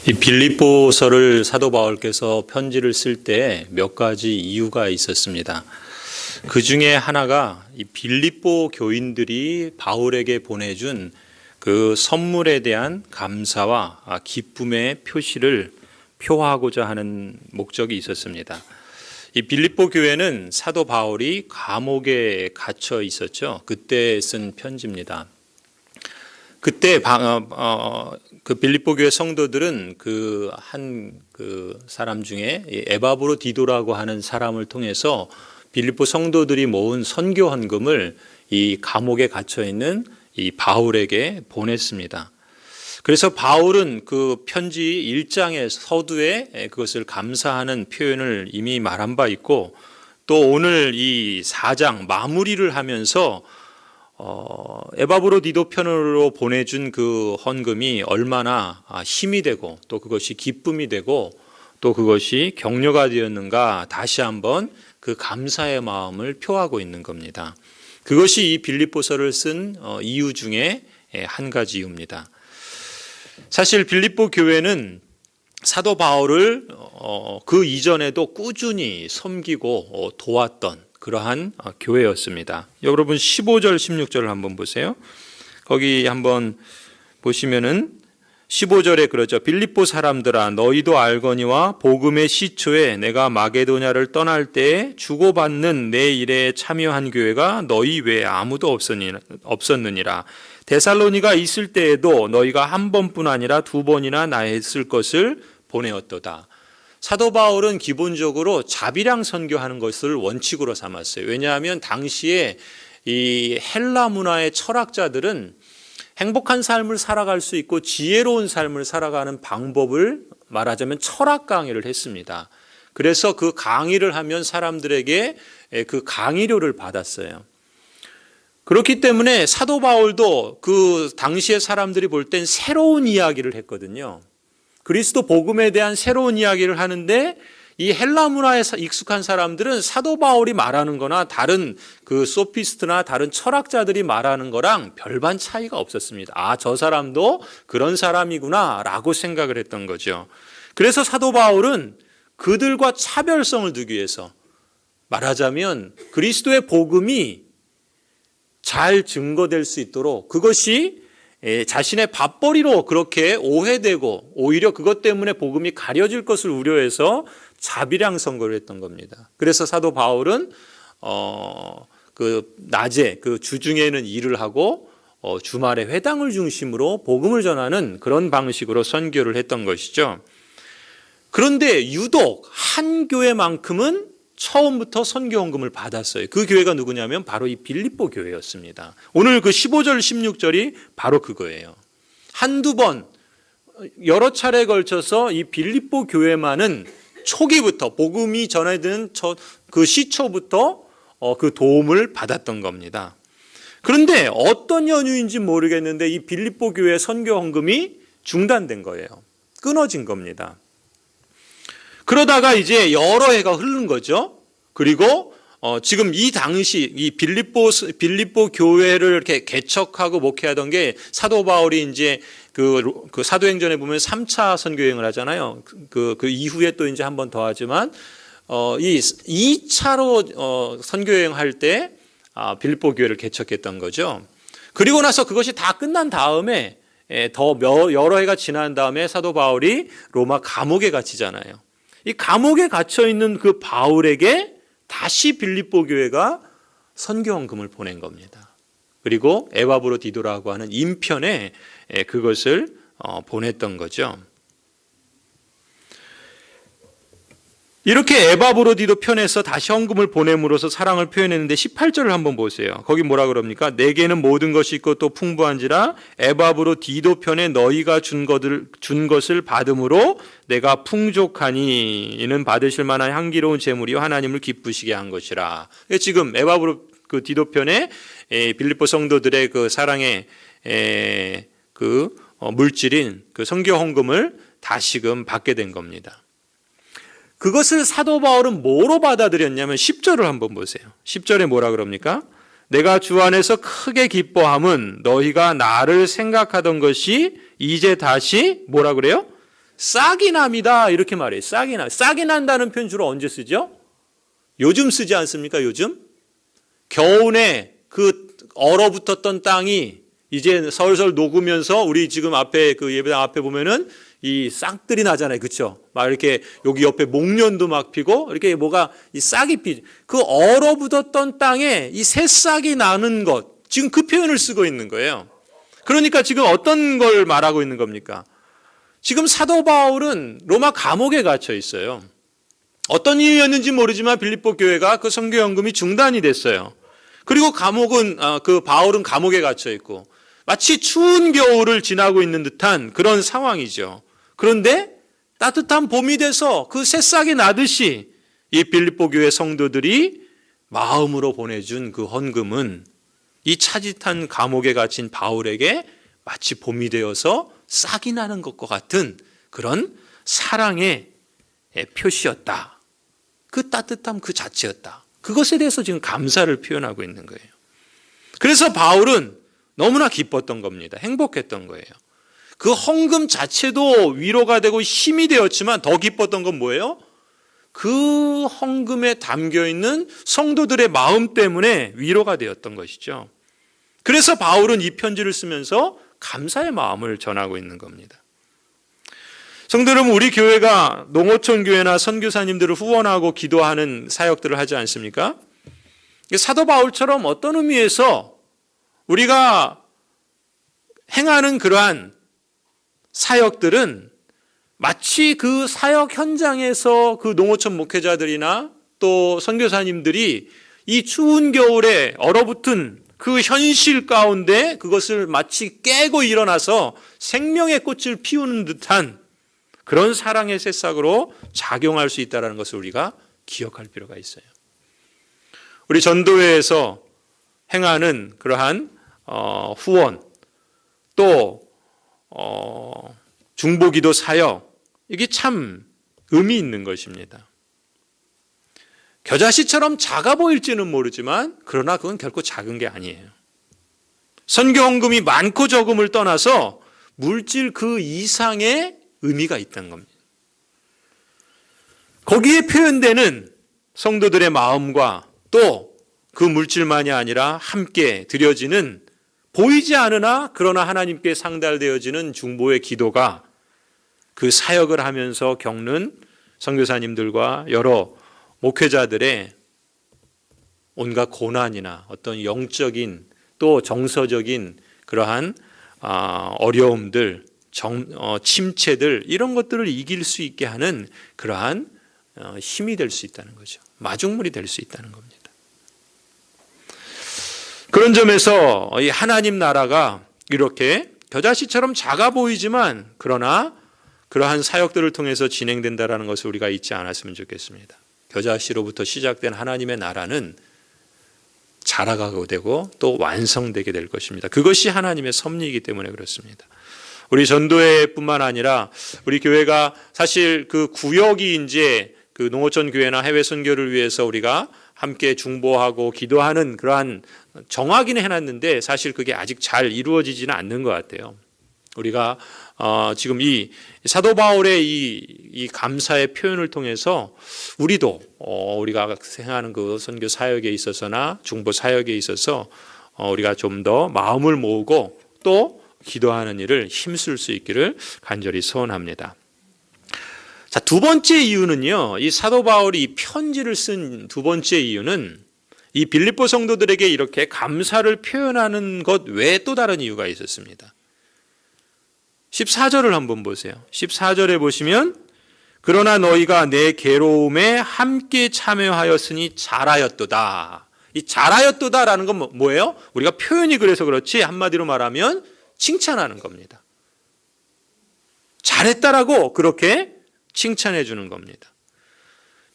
이 빌립보서를 사도 바울께서 편지를 쓸 때 몇 가지 이유가 있었습니다. 그 중에 하나가 이 빌립보 교인들이 바울에게 보내준 그 선물에 대한 감사와 기쁨의 표시를 표하고자 하는 목적이 있었습니다. 이 빌립보 교회는 사도 바울이 감옥에 갇혀 있었죠. 그때 쓴 편지입니다. 그때 그 빌립보 교회 성도들은 그 사람 중에 에바브로디도라고 하는 사람을 통해서 빌립보 성도들이 모은 선교 헌금을 이 감옥에 갇혀 있는 이 바울에게 보냈습니다. 그래서 바울은 그 편지 1장의 서두에 그것을 감사하는 표현을 이미 말한 바 있고, 또 오늘 이 4장 마무리를 하면서 에바브로디도 편으로 보내준 그 헌금이 얼마나 힘이 되고 또 그것이 기쁨이 되고 또 그것이 격려가 되었는가 다시 한번 그 감사의 마음을 표하고 있는 겁니다. 그것이 이 빌립보서를 쓴 이유 중에 한 가지 이유입니다. 사실 빌립보 교회는 사도 바울을 그 이전에도 꾸준히 섬기고 도왔던 그러한 교회였습니다. 여러분 15절 16절을 한번 보세요. 거기 한번 보시면은 15절에 그러죠. 빌립보 사람들아 너희도 알거니와 복음의 시초에 내가 마게도냐를 떠날 때에 주고받는 내 일에 참여한 교회가 너희 외에 아무도 없었느니라. 데살로니가 있을 때에도 너희가 한 번뿐 아니라 두 번이나 나의 쓸 것을 보내었도다. 사도 바울은 기본적으로 자비량 선교하는 것을 원칙으로 삼았어요. 왜냐하면 당시에 이 헬라 문화의 철학자들은 행복한 삶을 살아갈 수 있고 지혜로운 삶을 살아가는 방법을 말하자면 철학 강의를 했습니다. 그래서 그 강의를 하면 사람들에게 그 강의료를 받았어요. 그렇기 때문에 사도 바울도 그 당시의 사람들이 볼 땐 새로운 이야기를 했거든요. 그리스도 복음에 대한 새로운 이야기를 하는데 이 헬라 문화에 익숙한 사람들은 사도 바울이 말하는 거나 다른 그 소피스트나 다른 철학자들이 말하는 거랑 별반 차이가 없었습니다. 아, 저 사람도 그런 사람이구나 라고 생각을 했던 거죠. 그래서 사도 바울은 그들과 차별성을 두기 위해서 말하자면 그리스도의 복음이 잘 증거될 수 있도록 그것이 자신의 밥벌이로 그렇게 오해되고 오히려 그것 때문에 복음이 가려질 것을 우려해서 자비량 선거를 했던 겁니다. 그래서 사도 바울은 그 낮에 그 주중에는 일을 하고 주말에 회당을 중심으로 복음을 전하는 그런 방식으로 선교를 했던 것이죠. 그런데 유독 한 교회만큼은 처음부터 선교 헌금을 받았어요. 그 교회가 누구냐면 바로 이 빌립보 교회였습니다. 오늘 그 15절 16절이 바로 그거예요. 한두 번 여러 차례에 걸쳐서 이 빌립보 교회만은 초기부터 복음이 전해지는 그 시초부터 그 도움을 받았던 겁니다. 그런데 어떤 연유인지 모르겠는데 이 빌립보 교회 선교 헌금이 중단된 거예요. 끊어진 겁니다. 그러다가 이제 여러 해가 흐른 거죠. 그리고 지금 이 당시 이 빌립보 교회를 이렇게 개척하고 목회하던 게 사도 바울이 이제 그 사도행전에 보면 3차 선교여행을 하잖아요. 그 이후에 또 이제 한 번 더 하지만 이 2차로 선교여행할 때 빌립보 교회를 개척했던 거죠. 그리고 나서 그것이 다 끝난 다음에 더 여러 해가 지난 다음에 사도 바울이 로마 감옥에 갇히잖아요. 이 감옥에 갇혀 있는 그 바울에게 다시 빌립보 교회가 선교 헌금을 보낸 겁니다. 그리고 에바브로디도라고 하는 인편에 그것을 보냈던 거죠. 이렇게 에바브로디도 편에서 다시 헌금을 보냄으로써 사랑을 표현했는데 18절을 한번 보세요. 거기 뭐라 그럽니까? 내게는 모든 것이 있고 또 풍부한지라 에바브로디도 편에 너희가 준 것을 받음으로 내가 풍족하니 이는 받으실 만한 향기로운 제물이요 하나님을 기쁘시게 한 것이라. 지금 에바브로디도 편에 빌립보 성도들의 그 사랑의 그 물질인 그 선교 헌금을 다시금 받게 된 겁니다. 그것을 사도 바울은 뭐로 받아들였냐면 10절을 한번 보세요. 10절에 뭐라 그럽니까? 내가 주 안에서 크게 기뻐함은 너희가 나를 생각하던 것이 이제 다시 뭐라 그래요? 싹이 납니다. 이렇게 말해요. 싹이 나. 싹이 난다는 표현 주로 언제 쓰죠? 요즘 쓰지 않습니까? 요즘? 겨우내 그 얼어붙었던 땅이 이제 설설 녹으면서 우리 지금 앞에 그 예배당 앞에 보면은 이 싹들이 나잖아요. 그렇죠? 막 이렇게 여기 옆에 목련도 막 피고 이렇게 뭐가 이 싹이 피죠. 그 얼어붙었던 땅에 이 새싹이 나는 것. 지금 그 표현을 쓰고 있는 거예요. 그러니까 지금 어떤 걸 말하고 있는 겁니까? 지금 사도 바울은 로마 감옥에 갇혀 있어요. 어떤 이유였는지 모르지만 빌립보 교회가 그 선교 헌금이 중단이 됐어요. 그리고 그 바울은 감옥에 갇혀 있고 마치 추운 겨울을 지나고 있는 듯한 그런 상황이죠. 그런데 따뜻한 봄이 돼서 그 새싹이 나듯이 이 빌립보 교회 성도들이 마음으로 보내준 그 헌금은 이 차짓한 감옥에 갇힌 바울에게 마치 봄이 되어서 싹이 나는 것과 같은 그런 사랑의 표시였다. 그 따뜻함 그 자체였다. 그것에 대해서 지금 감사를 표현하고 있는 거예요. 그래서 바울은 너무나 기뻤던 겁니다. 행복했던 거예요. 그 헌금 자체도 위로가 되고 힘이 되었지만 더 기뻤던 건 뭐예요? 그 헌금에 담겨있는 성도들의 마음 때문에 위로가 되었던 것이죠. 그래서 바울은 이 편지를 쓰면서 감사의 마음을 전하고 있는 겁니다. 성도 여러분, 우리 교회가 농어촌 교회나 선교사님들을 후원하고 기도하는 사역들을 하지 않습니까? 사도 바울처럼 어떤 의미에서 우리가 행하는 그러한 사역들은 마치 그 사역 현장에서 그 농어촌 목회자들이나 또 선교사님들이 이 추운 겨울에 얼어붙은 그 현실 가운데 그것을 마치 깨고 일어나서 생명의 꽃을 피우는 듯한 그런 사랑의 새싹으로 작용할 수 있다는 것을 우리가 기억할 필요가 있어요. 우리 전도회에서 행하는 그러한 후원 또 중보기도 사역 이게 참 의미 있는 것입니다. 겨자씨처럼 작아 보일지는 모르지만 그러나 그건 결코 작은 게 아니에요. 선교헌금이 많고 적음을 떠나서 물질 그 이상의 의미가 있다는 겁니다. 거기에 표현되는 성도들의 마음과 또 그 물질만이 아니라 함께 드려지는 보이지 않으나 그러나 하나님께 상달되어지는 중보의 기도가 그 사역을 하면서 겪는 선교사님들과 여러 목회자들의 온갖 고난이나 어떤 영적인 또 정서적인 그러한 어려움들, 침체들 이런 것들을 이길 수 있게 하는 그러한 힘이 될 수 있다는 거죠. 마중물이 될 수 있다는 겁니다. 그런 점에서 이 하나님 나라가 이렇게 겨자씨처럼 작아 보이지만 그러나 그러한 사역들을 통해서 진행된다는 것을 우리가 잊지 않았으면 좋겠습니다. 겨자씨로부터 시작된 하나님의 나라는 자라가고 되고 또 완성되게 될 것입니다. 그것이 하나님의 섭리이기 때문에 그렇습니다. 우리 전도회뿐만 아니라 우리 교회가 사실 그 구역이 이제 그 농어촌 교회나 해외 선교를 위해서 우리가 함께 중보하고 기도하는 그러한 정하기는 해놨는데 사실 그게 아직 잘 이루어지지는 않는 것 같아요. 우리가 지금 이 사도 바울의 이 감사의 표현을 통해서 우리도 우리가 생각하는 그 선교 사역에 있어서나 중보 사역에 있어서 우리가 좀 더 마음을 모으고 또 기도하는 일을 힘쓸 수 있기를 간절히 소원합니다. 자, 두 번째 이유는요. 이 사도 바울이 이 편지를 쓴 두 번째 이유는 이 빌립보 성도들에게 이렇게 감사를 표현하는 것 외에 또 다른 이유가 있었습니다. 14절을 한번 보세요. 14절에 보시면 그러나 너희가 내 괴로움에 함께 참여하였으니 잘하였도다. 이 잘하였도다라는 건 뭐예요? 우리가 표현이 그래서 그렇지 한마디로 말하면 칭찬하는 겁니다. 잘했다라고 그렇게 칭찬해 주는 겁니다.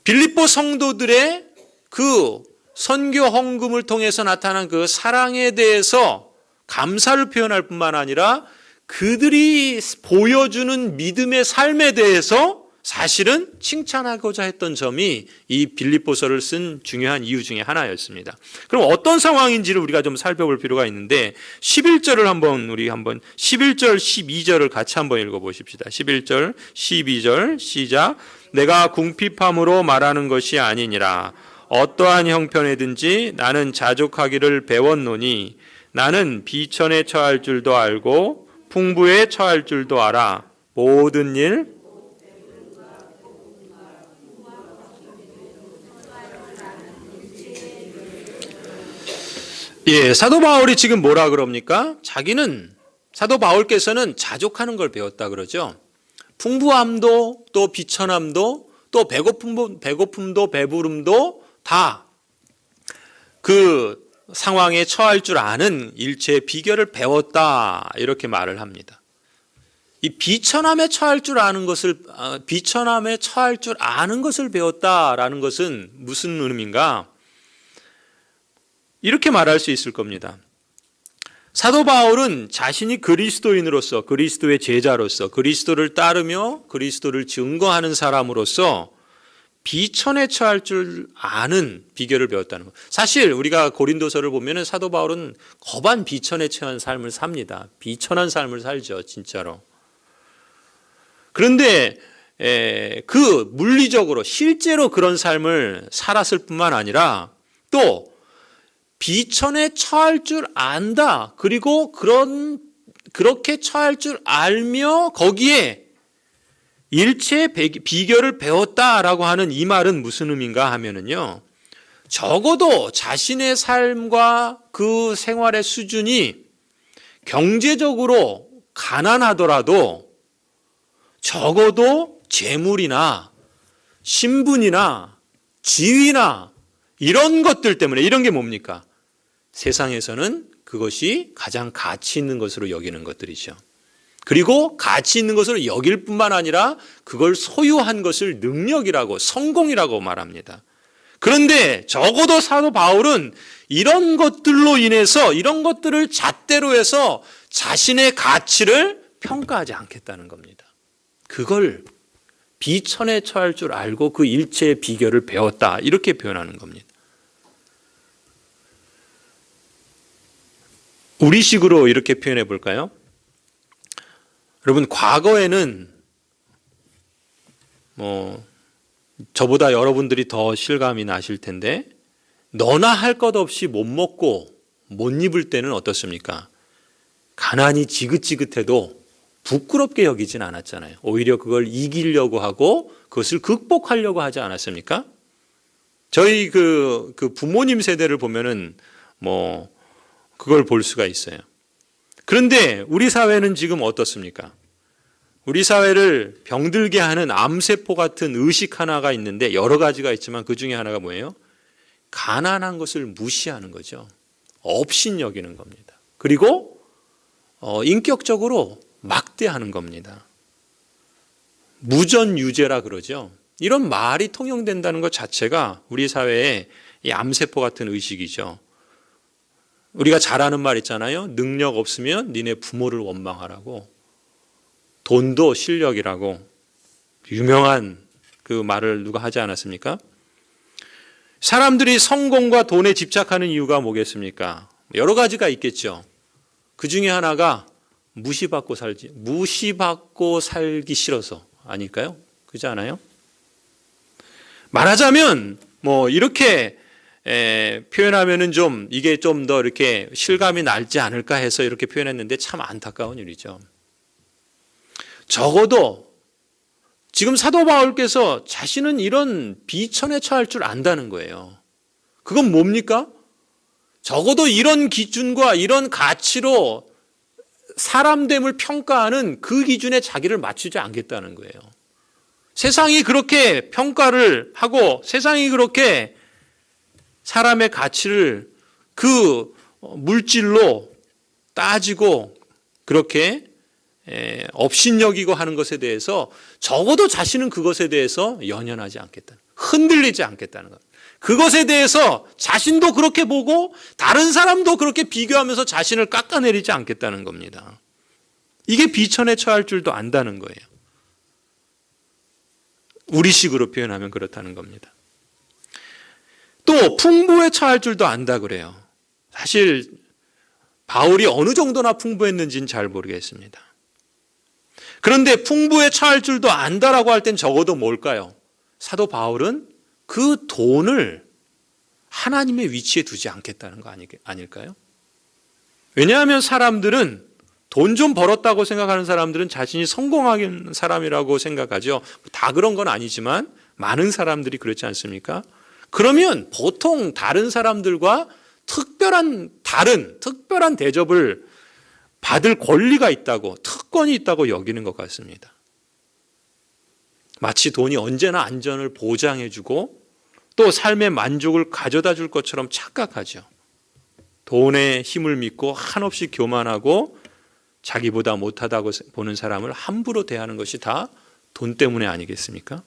빌립보 성도들의 그 선교 헌금을 통해서 나타난 그 사랑에 대해서 감사를 표현할 뿐만 아니라 그들이 보여주는 믿음의 삶에 대해서 사실은 칭찬하고자 했던 점이 이 빌립보서를 쓴 중요한 이유 중에 하나였습니다. 그럼 어떤 상황인지를 우리가 좀 살펴볼 필요가 있는데 11절을 우리 11절 12절을 같이 한번 읽어 보십시다. 11절 12절 시작. 내가 궁핍함으로 말하는 것이 아니니라. 어떠한 형편에든지 나는 자족하기를 배웠노니 나는 비천에 처할 줄도 알고 풍부에 처할 줄도 알아. 모든 일 사도 바울이 지금 뭐라 그럽니까? 사도 바울께서는 자족하는 걸 배웠다 그러죠. 풍부함도 또 비천함도 또 배고픔도 배부름도 다 그 상황에 처할 줄 아는 일체의 비결을 배웠다 이렇게 말을 합니다. 이 비천함에 처할 줄 아는 것을 배웠다라는 것은 무슨 의미인가? 이렇게 말할 수 있을 겁니다. 사도 바울은 자신이 그리스도인으로서, 그리스도의 제자로서, 그리스도를 따르며 그리스도를 증거하는 사람으로서 비천에 처할 줄 아는 비결을 배웠다는 것. 사실 우리가 고린도서를 보면 사도 바울은 거반 비천에 처한 삶을 삽니다. 비천한 삶을 살죠, 진짜로. 그런데 그 물리적으로 실제로 그런 삶을 살았을 뿐만 아니라 또 비천에 처할 줄 안다. 그리고 그렇게 처할 줄 알며 거기에 일체의 비결을 배웠다라고 하는 이 말은 무슨 의미인가 하면은요. 적어도 자신의 삶과 그 생활의 수준이 경제적으로 가난하더라도 적어도 재물이나 신분이나 지위나 이런 것들 때문에, 이런 게 뭡니까? 세상에서는 그것이 가장 가치 있는 것으로 여기는 것들이죠. 그리고 가치 있는 것으로 여길 뿐만 아니라 그걸 소유한 것을 능력이라고, 성공이라고 말합니다. 그런데 적어도 사도 바울은 이런 것들로 인해서, 이런 것들을 잣대로 해서 자신의 가치를 평가하지 않겠다는 겁니다. 그걸 비천에 처할 줄 알고 그 일체의 비결을 배웠다, 이렇게 표현하는 겁니다. 우리식으로 이렇게 표현해 볼까요? 여러분, 과거에는 저보다 여러분들이 더 실감이 나실 텐데, 너나 할 것 없이 못 먹고 못 입을 때는 어떻습니까? 가난이 지긋지긋해도 부끄럽게 여기진 않았잖아요. 오히려 그걸 이기려고 하고 그것을 극복하려고 하지 않았습니까? 저희 그 부모님 세대를 보면은 그걸 볼 수가 있어요. 그런데 우리 사회는 지금 어떻습니까? 우리 사회를 병들게 하는 암세포 같은 의식 하나가 있는데, 여러 가지가 있지만 그 중에 하나가 뭐예요? 가난한 것을 무시하는 거죠. 업신여기는 겁니다. 그리고 인격적으로 막대하는 겁니다. 무전유죄라 그러죠. 이런 말이 통용된다는 것 자체가 우리 사회의 이 암세포 같은 의식이죠. 우리가 잘 아는 말 있잖아요. 능력 없으면 니네 부모를 원망하라고. 돈도 실력이라고. 유명한 그 말을 누가 하지 않았습니까? 사람들이 성공과 돈에 집착하는 이유가 뭐겠습니까? 여러 가지가 있겠죠. 그 중에 하나가 무시받고 살기 싫어서 아닐까요? 그렇지 않아요? 말하자면 이렇게 표현하면은 좀 이게 좀 더 이렇게 실감이 날지 않을까 해서 이렇게 표현했는데 참 안타까운 일이죠. 적어도 지금 사도 바울께서 자신은 이런 비천에 처할 줄 안다는 거예요. 그건 뭡니까? 적어도 이런 기준과 이런 가치로 사람됨을 평가하는 그 기준에 자기를 맞추지 않겠다는 거예요. 세상이 그렇게 평가를 하고 세상이 그렇게 사람의 가치를 그 물질로 따지고 그렇게 업신여기고 하는 것에 대해서 적어도 자신은 그것에 대해서 연연하지 않겠다, 흔들리지 않겠다는 것. 그것에 대해서 자신도 그렇게 보고 다른 사람도 그렇게 비교하면서 자신을 깎아내리지 않겠다는 겁니다. 이게 비천에 처할 줄도 안다는 거예요. 우리식으로 표현하면 그렇다는 겁니다. 또 풍부에 처할 줄도 안다 그래요. 사실 바울이 어느 정도나 풍부했는지는 잘 모르겠습니다. 그런데 풍부에 처할 줄도 안다라고 할 땐 적어도 뭘까요? 사도 바울은 그 돈을 하나님의 위치에 두지 않겠다는 거 아닐까요? 왜냐하면 사람들은 돈 좀 벌었다고 생각하는 사람들은 자신이 성공한 사람이라고 생각하죠. 다 그런 건 아니지만 많은 사람들이 그렇지 않습니까? 그러면 보통 다른 사람들과 특별한 대접을 받을 권리가 있다고, 특권이 있다고 여기는 것 같습니다. 마치 돈이 언제나 안전을 보장해주고 또 삶의 만족을 가져다 줄 것처럼 착각하죠. 돈의 힘을 믿고 한없이 교만하고 자기보다 못하다고 보는 사람을 함부로 대하는 것이 다 돈 때문에 아니겠습니까?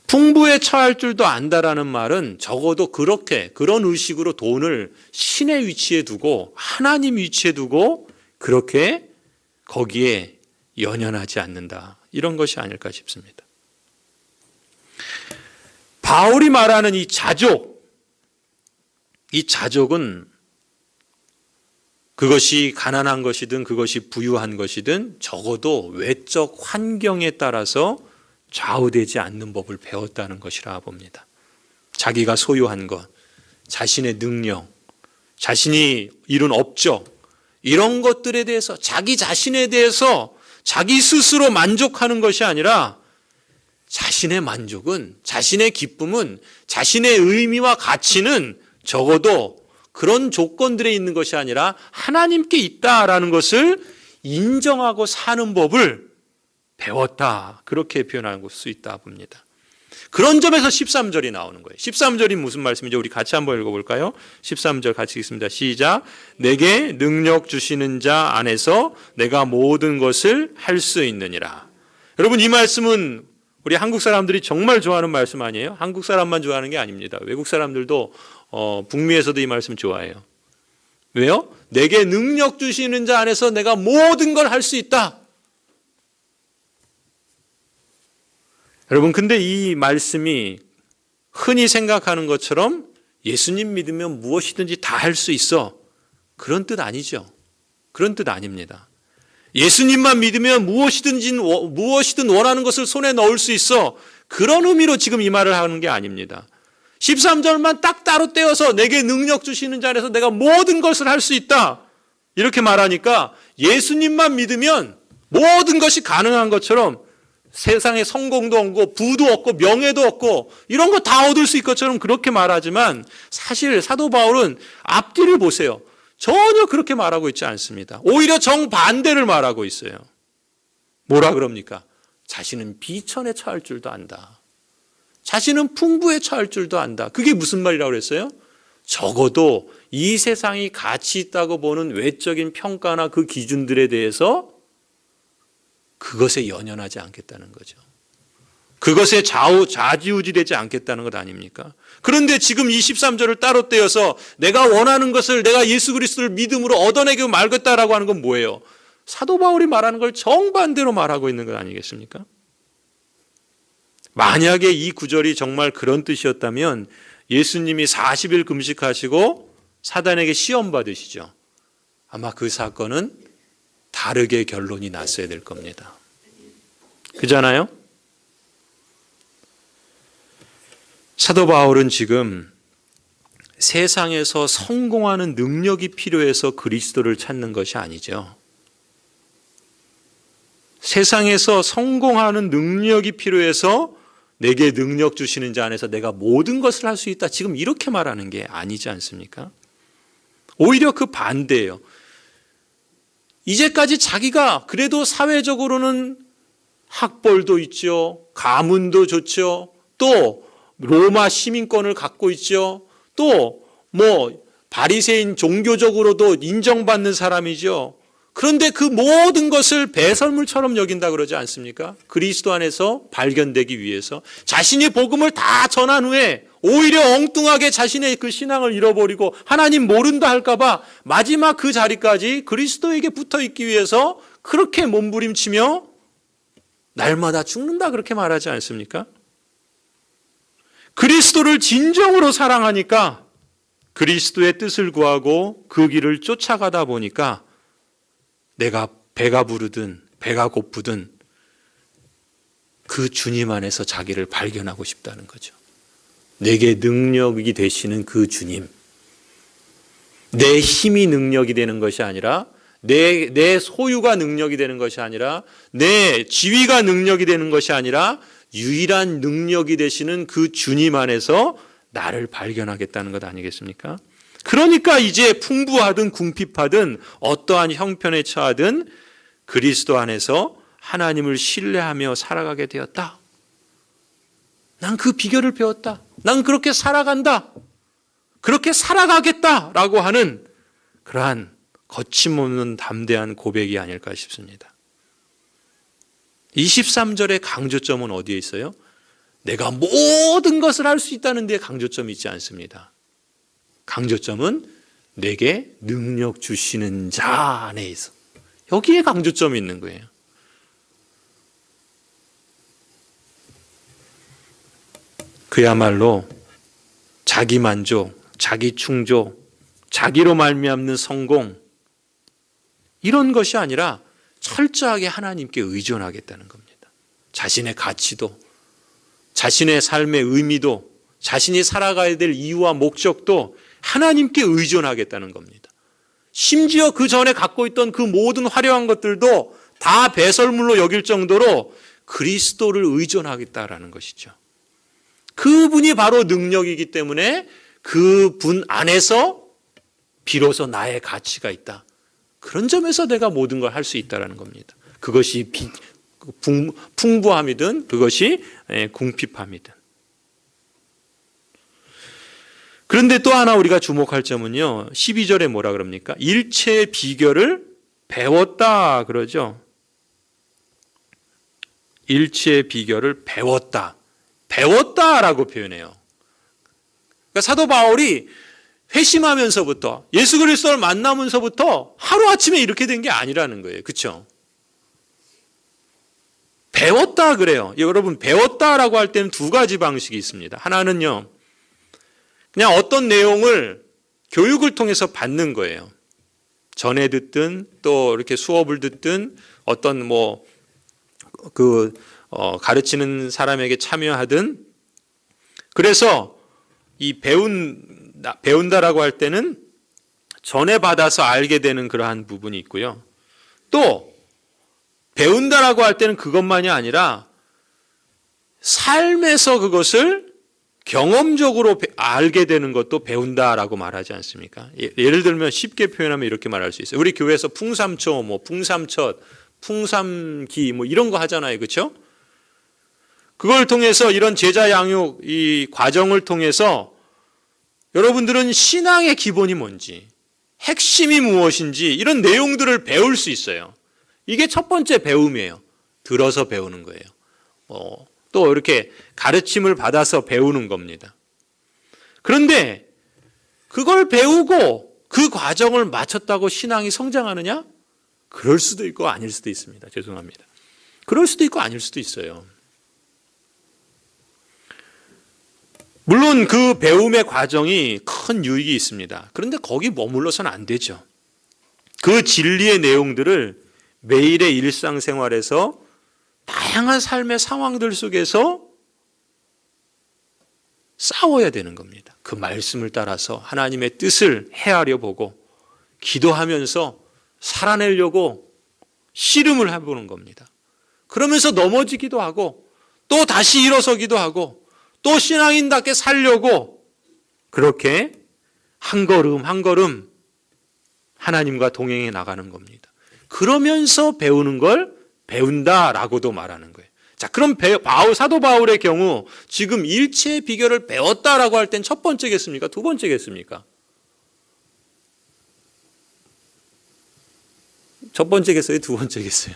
풍부에 처할 줄도 안다라는 말은 적어도 그런 의식으로 돈을 신의 위치에 두고 하나님 위치에 두고 그렇게 거기에 연연하지 않는다. 이런 것이 아닐까 싶습니다. 바울이 말하는 이 자족은 그것이 가난한 것이든 그것이 부유한 것이든 적어도 외적 환경에 따라서 좌우되지 않는 법을 배웠다는 것이라 봅니다. 자기가 소유한 것, 자신의 능력, 자신이 이룬 업적, 이런 것들에 대해서 자기 자신에 대해서 자기 스스로 만족하는 것이 아니라 자신의 만족은, 자신의 기쁨은, 자신의 의미와 가치는 적어도 그런 조건들에 있는 것이 아니라 하나님께 있다라는 것을 인정하고 사는 법을 배웠다. 그렇게 표현할 수 있다 봅니다. 그런 점에서 13절이 나오는 거예요. 13절이 무슨 말씀이죠? 우리 같이 한번 읽어볼까요? 13절 같이 읽습니다. 시작. 내게 능력 주시는 자 안에서 내가 모든 것을 할 수 있느니라. 여러분, 이 말씀은 우리 한국 사람들이 정말 좋아하는 말씀 아니에요? 한국 사람만 좋아하는 게 아닙니다. 외국 사람들도 북미에서도 이 말씀 좋아해요. 왜요? 내게 능력 주시는 자 안에서 내가 모든 걸 할 수 있다. 여러분, 근데 이 말씀이 흔히 생각하는 것처럼 예수님 믿으면 무엇이든지 다 할 수 있어. 그런 뜻 아니죠. 그런 뜻 아닙니다. 예수님만 믿으면 무엇이든 원하는 것을 손에 넣을 수 있어. 그런 의미로 지금 이 말을 하는 게 아닙니다. 13절만 딱 따로 떼어서 내게 능력 주시는 자 안에서 내가 모든 것을 할 수 있다. 이렇게 말하니까 예수님만 믿으면 모든 것이 가능한 것처럼 세상에 성공도 얻고 부도 얻고 명예도 얻고 이런 거 다 얻을 수 있을 것처럼 그렇게 말하지만 사실 사도 바울은 앞뒤를 보세요. 전혀 그렇게 말하고 있지 않습니다. 오히려 정반대를 말하고 있어요. 뭐라 그럽니까? 자신은 비천에 처할 줄도 안다. 자신은 풍부에 처할 줄도 안다. 그게 무슨 말이라고 그랬어요? 적어도 이 세상이 가치 있다고 보는 외적인 평가나 그 기준들에 대해서 그것에 연연하지 않겠다는 거죠. 그것에 좌지우지되지 않겠다는 것 아닙니까? 그런데 지금 이 13절을 따로 떼어서 내가 원하는 것을 내가 예수 그리스도를 믿음으로 얻어내고 말겠다라고 하는 건 뭐예요? 사도 바울이 말하는 걸 정반대로 말하고 있는 것 아니겠습니까? 만약에 이 구절이 정말 그런 뜻이었다면 예수님이 40일 금식하시고 사단에게 시험 받으시죠. 아마 그 사건은 다르게 결론이 났어야 될 겁니다. 그잖아요? 사도 바울은 지금 세상에서 성공하는 능력이 필요해서 그리스도를 찾는 것이 아니죠. 세상에서 성공하는 능력이 필요해서 내게 능력 주시는 자 안에서 내가 모든 것을 할 수 있다. 지금 이렇게 말하는 게 아니지 않습니까? 오히려 그 반대예요. 이제까지 자기가 그래도 사회적으로는 학벌도 있죠. 가문도 좋죠. 또 로마 시민권을 갖고 있죠. 또 바리새인 종교적으로도 인정받는 사람이죠. 그런데 그 모든 것을 배설물처럼 여긴다 그러지 않습니까? 그리스도 안에서 발견되기 위해서 자신이 복음을 다 전한 후에 오히려 엉뚱하게 자신의 그 신앙을 잃어버리고 하나님 모른다 할까 봐 마지막 그 자리까지 그리스도에게 붙어 있기 위해서 그렇게 몸부림치며 날마다 죽는다 그렇게 말하지 않습니까? 그리스도를 진정으로 사랑하니까 그리스도의 뜻을 구하고 그 길을 쫓아가다 보니까 내가 배가 부르든 배가 고프든 그 주님 안에서 자기를 발견하고 싶다는 거죠. 내게 능력이 되시는 그 주님. 내 힘이 능력이 되는 것이 아니라 내 소유가 능력이 되는 것이 아니라 내 지위가 능력이 되는 것이 아니라 유일한 능력이 되시는 그 주님 안에서 나를 발견하겠다는 것 아니겠습니까? 그러니까 이제 풍부하든 궁핍하든 어떠한 형편에 처하든 그리스도 안에서 하나님을 신뢰하며 살아가게 되었다. 난 그 비결을 배웠다. 난 그렇게 살아간다. 그렇게 살아가겠다라고 하는 그러한 거침없는 담대한 고백이 아닐까 싶습니다. 23절의 강조점은 어디에 있어요? 내가 모든 것을 할 수 있다는 데 강조점이 있지 않습니다. 강조점은 내게 능력 주시는 자 안에 있어. 여기에 강조점이 있는 거예요. 그야말로 자기 만족, 자기 충족, 자기로 말미암는 성공 이런 것이 아니라 철저하게 하나님께 의존하겠다는 겁니다. 자신의 가치도, 자신의 삶의 의미도, 자신이 살아가야 될 이유와 목적도 하나님께 의존하겠다는 겁니다. 심지어 그 전에 갖고 있던 그 모든 화려한 것들도 다 배설물로 여길 정도로 그리스도를 의존하겠다라는 것이죠. 그분이 바로 능력이기 때문에 그분 안에서 비로소 나의 가치가 있다. 그런 점에서 내가 모든 걸 할 수 있다는 겁니다. 그것이 풍부함이든 그것이 궁핍함이든. 그런데 또 하나 우리가 주목할 점은요. 12절에 뭐라 그럽니까? 일체의 비결을 배웠다 그러죠. 일체의 비결을 배웠다. 배웠다라고 표현해요. 그러니까 사도 바울이 회심하면서부터 예수 그리스도를 만나면서부터 하루아침에 이렇게 된 게 아니라는 거예요. 그렇죠? 배웠다 그래요. 여러분 배웠다라고 할 때는 두 가지 방식이 있습니다. 하나는요. 그냥 어떤 내용을 교육을 통해서 받는 거예요. 전에 듣든 또 이렇게 수업을 듣든 어떤 가르치는 사람에게 참여하든 그래서 이 배운다라고 할 때는 전에 받아서 알게 되는 그러한 부분이 있고요. 또 배운다라고 할 때는 그것만이 아니라 삶에서 그것을 경험적으로 알게 되는 것도 배운다라고 말하지 않습니까? 예를 들면 쉽게 표현하면 이렇게 말할 수 있어요. 우리 교회에서 풍삼초, 풍삼첫, 풍삼기 이런 거 하잖아요. 그렇죠? 그걸 통해서 이런 제자 양육 이 과정을 통해서 여러분들은 신앙의 기본이 뭔지, 핵심이 무엇인지 이런 내용들을 배울 수 있어요. 이게 첫 번째 배움이에요. 들어서 배우는 거예요. 또 이렇게 가르침을 받아서 배우는 겁니다. 그런데 그걸 배우고 그 과정을 마쳤다고 신앙이 성장하느냐? 그럴 수도 있고 아닐 수도 있습니다. 죄송합니다. 그럴 수도 있고 아닐 수도 있어요. 물론 그 배움의 과정이 큰 유익이 있습니다. 그런데 거기 머물러서는 안 되죠. 그 진리의 내용들을 매일의 일상생활에서 다양한 삶의 상황들 속에서 싸워야 되는 겁니다. 그 말씀을 따라서 하나님의 뜻을 헤아려 보고 기도하면서 살아내려고 씨름을 해보는 겁니다. 그러면서 넘어지기도 하고 또 다시 일어서기도 하고 또 신앙인답게 살려고 그렇게 한 걸음 한 걸음 하나님과 동행해 나가는 겁니다. 그러면서 배우는 걸 배운다라고도 말하는 거예요. 자, 그럼 사도 바울의 경우 지금 일체의 비결을 배웠다라고 할 땐 첫 번째겠습니까? 두 번째겠습니까? 첫 번째겠어요? 두 번째겠어요?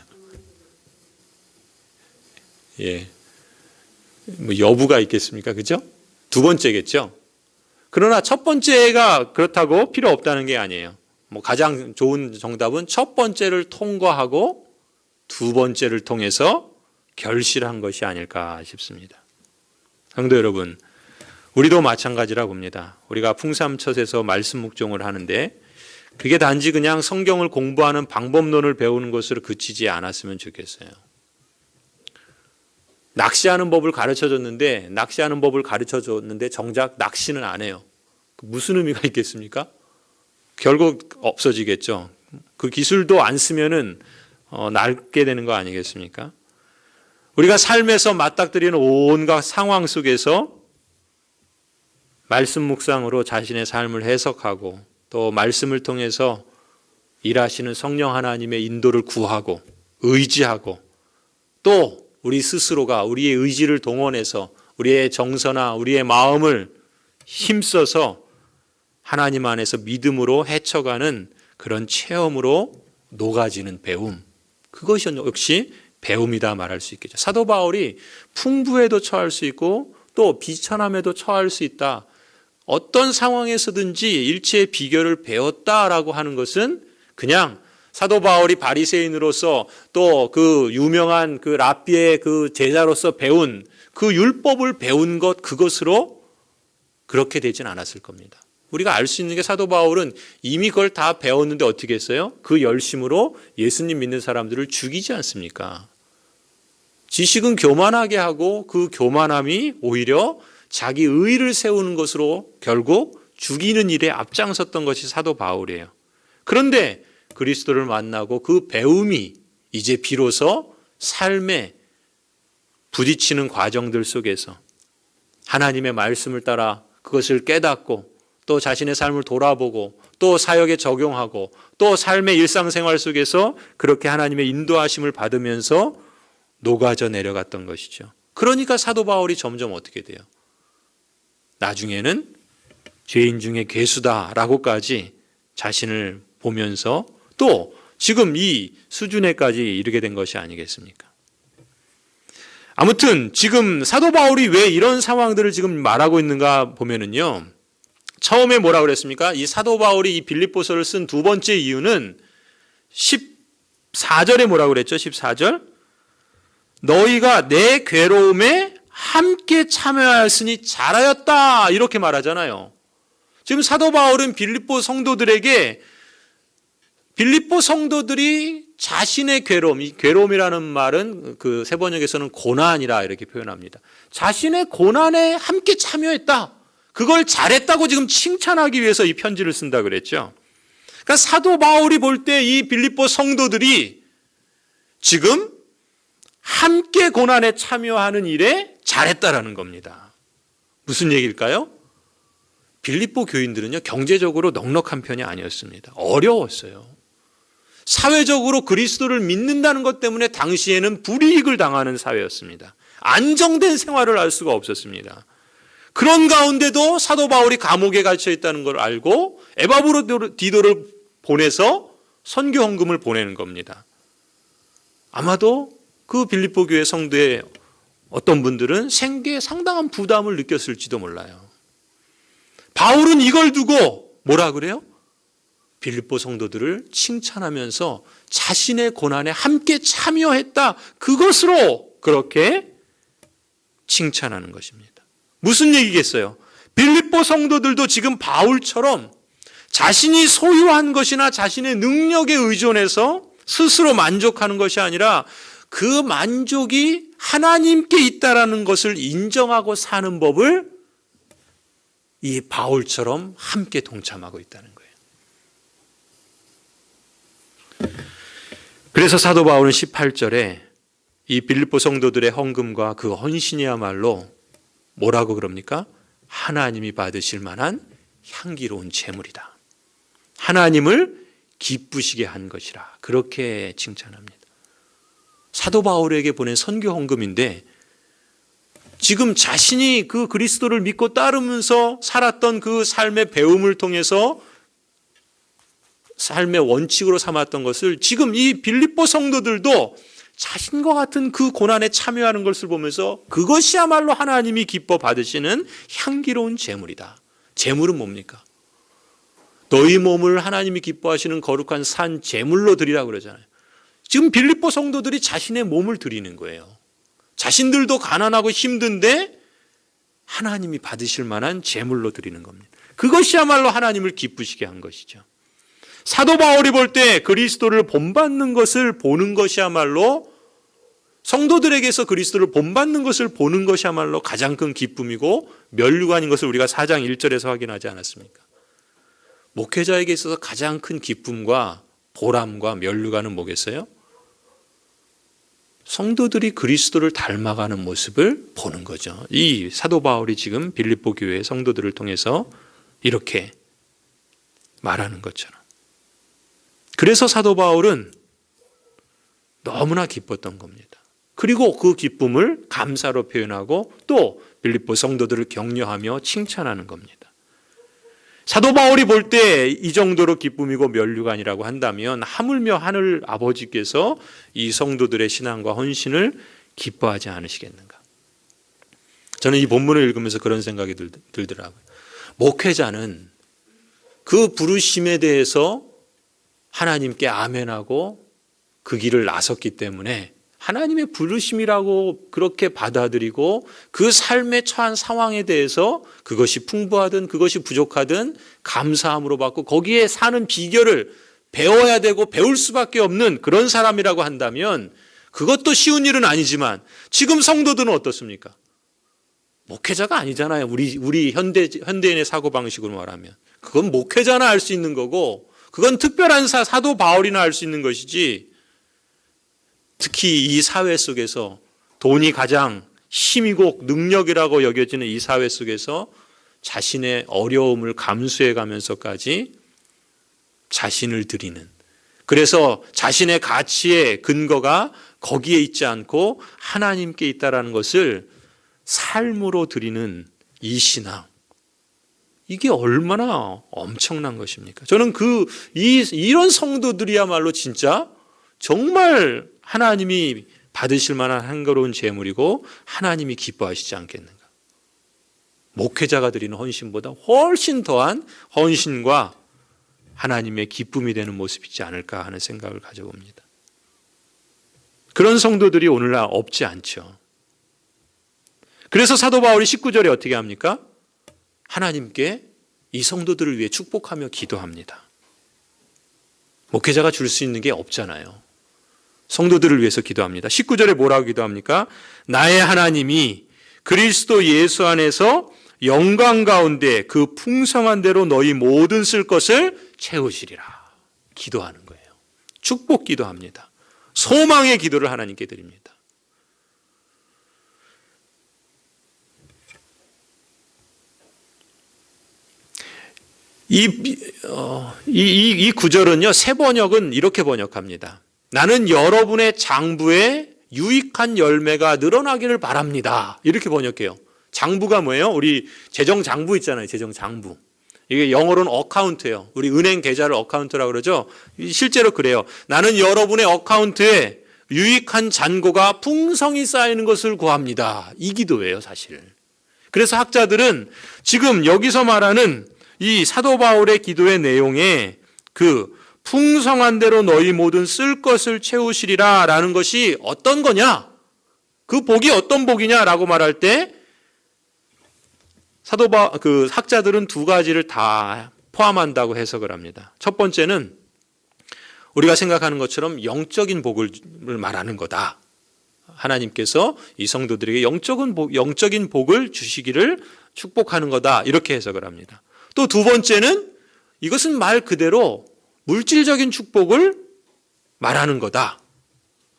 예. 여부가 있겠습니까? 그죠? 두 번째겠죠? 그러나 첫 번째가 그렇다고 필요 없다는 게 아니에요. 가장 좋은 정답은 첫 번째를 통과하고 두 번째를 통해서 결실한 것이 아닐까 싶습니다. 성도 여러분, 우리도 마찬가지라 봅니다. 우리가 풍삼처에서 말씀 묵종을 하는데 그게 단지 그냥 성경을 공부하는 방법론을 배우는 것으로 그치지 않았으면 좋겠어요. 낚시하는 법을 가르쳐줬는데 정작 낚시는 안 해요. 무슨 의미가 있겠습니까? 결국 없어지겠죠. 그 기술도 안 쓰면은 낡게 되는 거 아니겠습니까? 우리가 삶에서 맞닥뜨리는 온갖 상황 속에서 말씀 묵상으로 자신의 삶을 해석하고 또 말씀을 통해서 일하시는 성령 하나님의 인도를 구하고 의지하고 또 우리 스스로가 우리의 의지를 동원해서 우리의 정서나 우리의 마음을 힘써서 하나님 안에서 믿음으로 헤쳐가는 그런 체험으로 녹아지는 배움, 그것이 역시 배움이다 말할 수 있겠죠. 사도 바울이 풍부에도 처할 수 있고 또 비천함에도 처할 수 있다. 어떤 상황에서든지 일체의 비결을 배웠다라고 하는 것은 그냥 사도 바울이 바리새인으로서 또 그 유명한 그 랍비의 그 제자로서 배운 그 율법을 배운 것, 그것으로 그렇게 되진 않았을 겁니다. 우리가 알 수 있는 게 사도 바울은 이미 그걸 다 배웠는데 어떻게 했어요? 그 열심으로 예수님 믿는 사람들을 죽이지 않습니까? 지식은 교만하게 하고 그 교만함이 오히려 자기 의의를 세우는 것으로 결국 죽이는 일에 앞장섰던 것이 사도 바울이에요. 그런데 그리스도를 만나고 그 배움이 이제 비로소 삶에 부딪히는 과정들 속에서 하나님의 말씀을 따라 그것을 깨닫고 또 자신의 삶을 돌아보고 또 사역에 적용하고 또 삶의 일상생활 속에서 그렇게 하나님의 인도하심을 받으면서 녹아져 내려갔던 것이죠. 그러니까 사도 바울이 점점 어떻게 돼요? 나중에는 죄인 중에 괴수다라고까지 자신을 보면서 또 지금 이 수준에까지 이르게 된 것이 아니겠습니까? 아무튼 지금 사도 바울이 왜 이런 상황들을 지금 말하고 있는가 보면은요, 처음에 뭐라고 그랬습니까? 이 사도 바울이 이 빌립보서를 쓴 두 번째 이유는 14절에 뭐라고 그랬죠? 14절. 너희가 내 괴로움에 함께 참여하였으니 잘하였다, 이렇게 말하잖아요. 지금 사도 바울은 빌립보 성도들에게 빌립보 성도들이 자신의 괴로움, 이 괴로움이라는 말은 그 세번역에서는 고난이라 이렇게 표현합니다. 자신의 고난에 함께 참여했다. 그걸 잘했다고 지금 칭찬하기 위해서 이 편지를 쓴다 그랬죠. 그러니까 사도 바울이 볼 때 이 빌립보 성도들이 지금 함께 고난에 참여하는 일에 잘했다라는 겁니다. 무슨 얘기일까요? 빌립보 교인들은요, 경제적으로 넉넉한 편이 아니었습니다. 어려웠어요. 사회적으로 그리스도를 믿는다는 것 때문에 당시에는 불이익을 당하는 사회였습니다. 안정된 생활을 할 수가 없었습니다. 그런 가운데도 사도 바울이 감옥에 갇혀 있다는 걸 알고 에바브로디도를 보내서 선교 헌금을 보내는 겁니다. 아마도 그 빌립보 교회 성도의 어떤 분들은 생계에 상당한 부담을 느꼈을지도 몰라요. 바울은 이걸 두고 뭐라 그래요? 빌립보 성도들을 칭찬하면서 자신의 고난에 함께 참여했다, 그것으로 그렇게 칭찬하는 것입니다. 무슨 얘기겠어요? 빌립보 성도들도 지금 바울처럼 자신이 소유한 것이나 자신의 능력에 의존해서 스스로 만족하는 것이 아니라 그 만족이 하나님께 있다라는 것을 인정하고 사는 법을 이 바울처럼 함께 동참하고 있다는 거예요. 그래서 사도 바울은 18절에 이 빌립보 성도들의 헌금과 그 헌신이야말로 뭐라고 그럽니까? 하나님이 받으실 만한 향기로운 제물이다. 하나님을 기쁘시게 한 것이라, 그렇게 칭찬합니다. 사도 바울에게 보낸 선교 헌금인데 지금 자신이 그 그리스도를 믿고 따르면서 살았던 그 삶의 배움을 통해서 삶의 원칙으로 삼았던 것을 지금 이 빌립보 성도들도 자신과 같은 그 고난에 참여하는 것을 보면서 그것이야말로 하나님이 기뻐 받으시는 향기로운 제물이다. 제물은 뭡니까? 너희 몸을 하나님이 기뻐하시는 거룩한 산 제물로 드리라고 그러잖아요. 지금 빌립보 성도들이 자신의 몸을 드리는 거예요. 자신들도 가난하고 힘든데 하나님이 받으실 만한 제물로 드리는 겁니다. 그것이야말로 하나님을 기쁘시게 한 것이죠. 사도 바울이 볼 때 그리스도를 본받는 것을 보는 것이야말로, 성도들에게서 그리스도를 본받는 것을 보는 것이야말로 가장 큰 기쁨이고 면류관인 것을 우리가 4장 1절에서 확인하지 않았습니까? 목회자에게 있어서 가장 큰 기쁨과 보람과 면류관은 뭐겠어요? 성도들이 그리스도를 닮아가는 모습을 보는 거죠. 이 사도 바울이 지금 빌립보 교회의 성도들을 통해서 이렇게 말하는 것처럼. 그래서 사도 바울은 너무나 기뻤던 겁니다. 그리고 그 기쁨을 감사로 표현하고 또 빌립보 성도들을 격려하며 칭찬하는 겁니다. 사도 바울이 볼 때 이 정도로 기쁨이고 면류관이라고 한다면 하물며 하늘 아버지께서 이 성도들의 신앙과 헌신을 기뻐하지 않으시겠는가? 저는 이 본문을 읽으면서 그런 생각이 들더라고요. 목회자는 그 부르심에 대해서 하나님께 아멘하고 그 길을 나섰기 때문에 하나님의 부르심이라고 그렇게 받아들이고 그 삶에 처한 상황에 대해서 그것이 풍부하든 그것이 부족하든 감사함으로 받고 거기에 사는 비결을 배워야 되고 배울 수밖에 없는 그런 사람이라고 한다면 그것도 쉬운 일은 아니지만 지금 성도들은 어떻습니까? 목회자가 아니잖아요. 우리 현대인의 사고방식으로 말하면. 그건 목회자나 할 수 있는 거고 그건 특별한 사도 바울이나 할 수 있는 것이지, 특히 이 사회 속에서 돈이 가장 힘이고 능력이라고 여겨지는 이 사회 속에서 자신의 어려움을 감수해 가면서까지 자신을 드리는, 그래서 자신의 가치의 근거가 거기에 있지 않고 하나님께 있다라는 것을 삶으로 드리는 이 신앙, 이게 얼마나 엄청난 것입니까? 저는 이런 성도들이야말로 진짜 정말 하나님이 받으실 만한 한가로운 제물이고 하나님이 기뻐하시지 않겠는가? 목회자가 드리는 헌신보다 훨씬 더한 헌신과 하나님의 기쁨이 되는 모습이지 않을까 하는 생각을 가져봅니다. 그런 성도들이 오늘날 없지 않죠. 그래서 사도 바울이 19절에 어떻게 합니까? 하나님께 이 성도들을 위해 축복하며 기도합니다. 목회자가 줄 수 있는 게 없잖아요. 성도들을 위해서 기도합니다. 19절에 뭐라고 기도합니까? 나의 하나님이 그리스도 예수 안에서 영광 가운데 그 풍성한 대로 너희 모든 쓸 것을 채우시리라. 기도하는 거예요. 축복 기도합니다. 소망의 기도를 하나님께 드립니다. 이 구절은요, 새 번역은 이렇게 번역합니다. 나는 여러분의 장부에 유익한 열매가 늘어나기를 바랍니다. 이렇게 번역해요. 장부가 뭐예요? 우리 재정장부 있잖아요. 재정장부. 이게 영어로는 어카운트예요. 우리 은행 계좌를 어카운트라고 그러죠. 실제로 그래요. 나는 여러분의 어카운트에 유익한 잔고가 풍성히 쌓이는 것을 구합니다. 이 기도예요, 사실. 그래서 학자들은 지금 여기서 말하는 이 사도 바울의 기도의 내용에 그 풍성한 대로 너희 모든 쓸 것을 채우시리라 라는 것이 어떤 거냐? 그 복이 어떤 복이냐라고 말할 때 학자들은 두 가지를 다 포함한다고 해석을 합니다. 첫 번째는 우리가 생각하는 것처럼 영적인 복을 말하는 거다. 하나님께서 이 성도들에게 영적인 복을 주시기를 축복하는 거다. 이렇게 해석을 합니다. 또 두 번째는 이것은 말 그대로 물질적인 축복을 말하는 거다.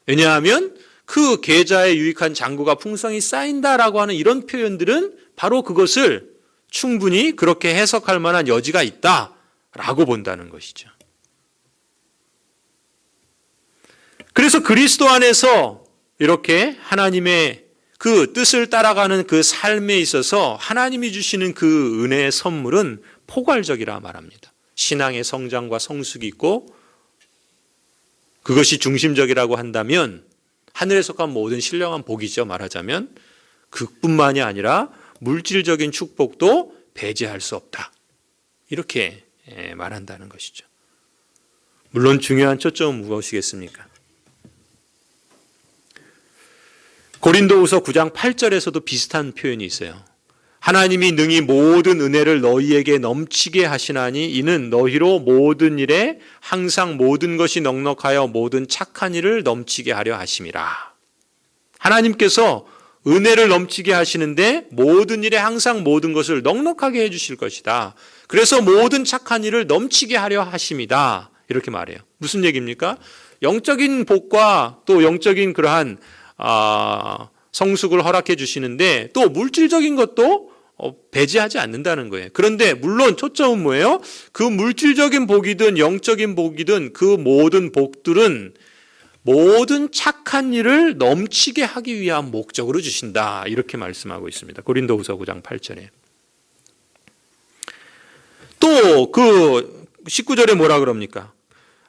왜냐하면 그 계좌에 유익한 잔고가 풍성히 쌓인다라고 하는 이런 표현들은 바로 그것을 충분히 그렇게 해석할 만한 여지가 있다라고 본다는 것이죠. 그래서 그리스도 안에서 이렇게 하나님의 그 뜻을 따라가는 그 삶에 있어서 하나님이 주시는 그 은혜의 선물은 포괄적이라 말합니다. 신앙의 성장과 성숙이 있고 그것이 중심적이라고 한다면 하늘에 속한 모든 신령한 복이죠. 말하자면 그뿐만이 아니라 물질적인 축복도 배제할 수 없다. 이렇게 말한다는 것이죠. 물론 중요한 초점은 무엇이겠습니까? 고린도후서 9장 8절에서도 비슷한 표현이 있어요. 하나님이 능히 모든 은혜를 너희에게 넘치게 하시나니 이는 너희로 모든 일에 항상 모든 것이 넉넉하여 모든 착한 일을 넘치게 하려 하심이라. 하나님께서 은혜를 넘치게 하시는데 모든 일에 항상 모든 것을 넉넉하게 해주실 것이다. 그래서 모든 착한 일을 넘치게 하려 하심이다. 이렇게 말해요. 무슨 얘기입니까? 영적인 복과 또 영적인 그러한 성숙을 허락해 주시는데 또 물질적인 것도 배제하지 않는다는 거예요. 그런데 물론 초점은 뭐예요? 그 물질적인 복이든 영적인 복이든 그 모든 복들은 모든 착한 일을 넘치게 하기 위한 목적으로 주신다. 이렇게 말씀하고 있습니다. 고린도후서 9장 8절에. 또 그 19절에 뭐라 그럽니까?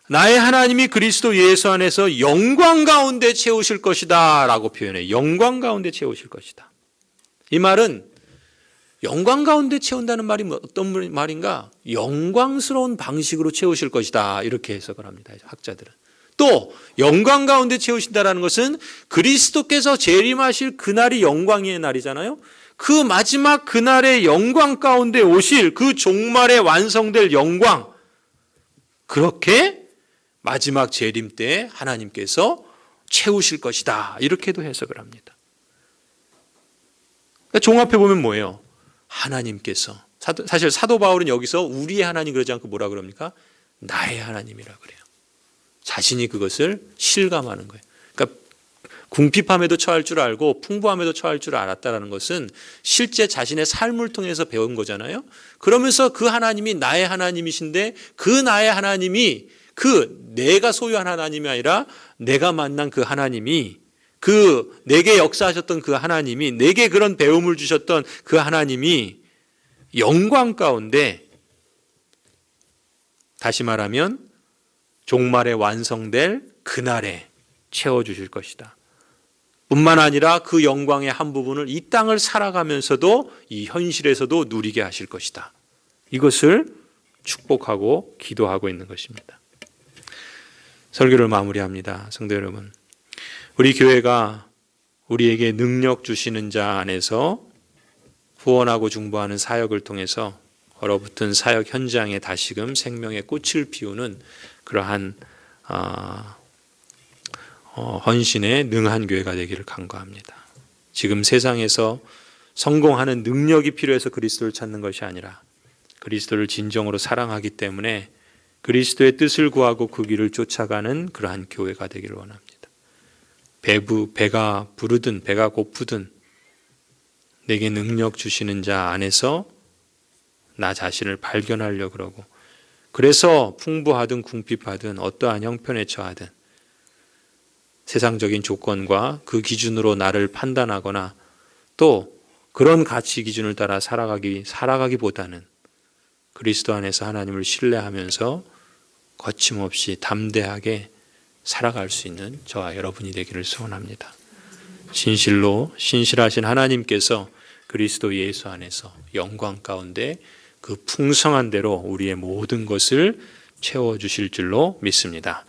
나의 하나님이 그리스도 예수 안에서 영광 가운데 채우실 것이다 라고 표현해요. 영광 가운데 채우실 것이다. 이 말은 영광 가운데 채운다는 말이 어떤 말인가? 영광스러운 방식으로 채우실 것이다. 이렇게 해석을 합니다. 학자들은. 또 영광 가운데 채우신다는 것은 그리스도께서 재림하실 그날이 영광의 날이잖아요. 그 마지막 그날의 영광 가운데 오실 그 종말에 완성될 영광, 그렇게 마지막 재림 때 하나님께서 채우실 것이다. 이렇게도 해석을 합니다. 그러니까 종합해 보면 뭐예요? 하나님께서, 사실 사도 바울은 여기서 우리의 하나님 그러지 않고 뭐라 그럽니까? 나의 하나님이라 그래요. 자신이 그것을 실감하는 거예요. 그러니까 궁핍함에도 처할 줄 알고 풍부함에도 처할 줄 알았다는 것은 실제 자신의 삶을 통해서 배운 거잖아요. 그러면서 그 하나님이 나의 하나님이신데 그 나의 하나님이 그 내가 소유한 하나님이 아니라 내가 만난 그 하나님이, 그 내게 역사하셨던 그 하나님이, 내게 그런 배움을 주셨던 그 하나님이 영광 가운데, 다시 말하면 종말에 완성될 그날에 채워주실 것이다. 뿐만 아니라 그 영광의 한 부분을 이 땅을 살아가면서도 이 현실에서도 누리게 하실 것이다. 이것을 축복하고 기도하고 있는 것입니다. 설교를 마무리합니다. 성도 여러분, 우리 교회가 우리에게 능력 주시는 자 안에서 후원하고 중보하는 사역을 통해서 얼어붙은 사역 현장에 다시금 생명의 꽃을 피우는 그러한 헌신에 능한 교회가 되기를 간구합니다. 지금 세상에서 성공하는 능력이 필요해서 그리스도를 찾는 것이 아니라 그리스도를 진정으로 사랑하기 때문에 그리스도의 뜻을 구하고 그 길을 쫓아가는 그러한 교회가 되기를 원합니다. 배가 부르든 배가 고프든 내게 능력 주시는 자 안에서 나 자신을 발견하려고 그러고, 그래서 풍부하든 궁핍하든 어떠한 형편에 처하든 세상적인 조건과 그 기준으로 나를 판단하거나 또 그런 가치 기준을 따라 살아가기보다는 그리스도 안에서 하나님을 신뢰하면서 거침없이 담대하게 살아갈 수 있는 저와 여러분이 되기를 소원합니다. 진실로 신실하신 하나님께서 그리스도 예수 안에서 영광 가운데 그 풍성한 대로 우리의 모든 것을 채워주실 줄로 믿습니다.